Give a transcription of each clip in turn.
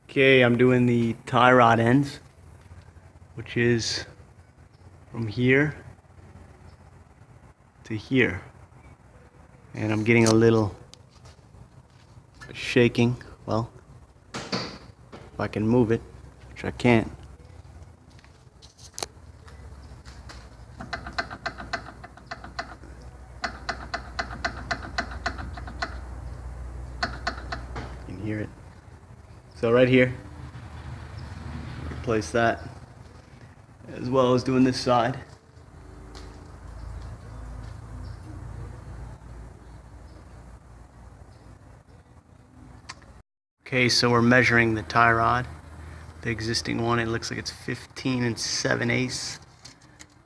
Okay, I'm doing the tie rod ends, which is from here to here. And I'm getting a little shaking. Well, if I can move it, which I can't. You can hear it. So right here, replace that, as well as doing this side. Okay, so we're measuring the tie rod. The existing one, it looks like it's 15 7/8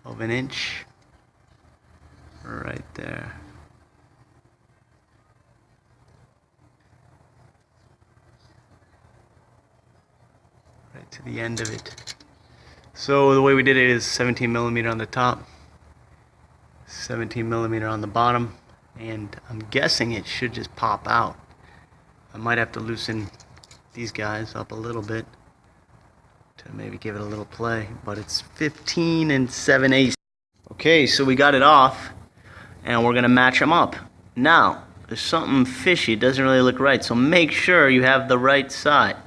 of an inch. Right there. Right to the end of it. So the way we did it is 17 millimeter on the top, 17 millimeter on the bottom, and I'm guessing it should just pop out. I might have to loosen these guys up a little bit to maybe give it a little play, but it's 15 7/8. Okay, so we got it off, and we're gonna match them up. Now, there's something fishy, it doesn't really look right, so make sure you have the right side.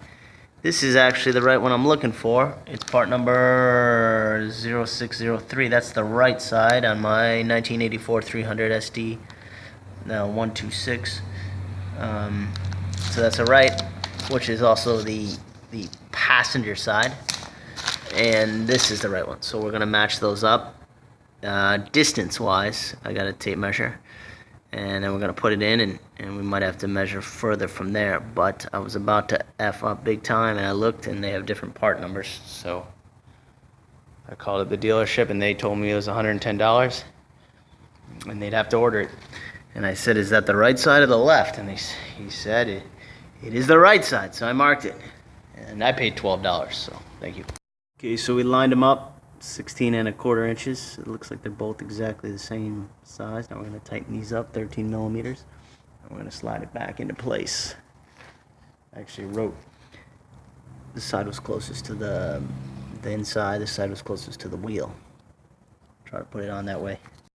This is actually the right one I'm looking for. It's part number 0603. That's the right side on my 1984 300 SD, now 126. So that's a right, which is also the passenger side, and this is the right one. So we're gonna match those up. Distance wise, I got a tape measure, and then we're gonna put it in, and we might have to measure further from there, but I was about to F up big time, and I looked, and they have different part numbers, so I called up the dealership, and they told me it was $110, and they'd have to order it. And I said, is that the right side or the left? And he said, it is the right side, so I marked it, and I paid $12, so thank you. Okay, so we lined them up, 16 1/4 inches. It looks like they're both exactly the same size. Now we're going to tighten these up, 13 millimeters, and we're going to slide it back into place. I actually wrote this side was closest to the inside, this side was closest to the wheel. Try to put it on that way.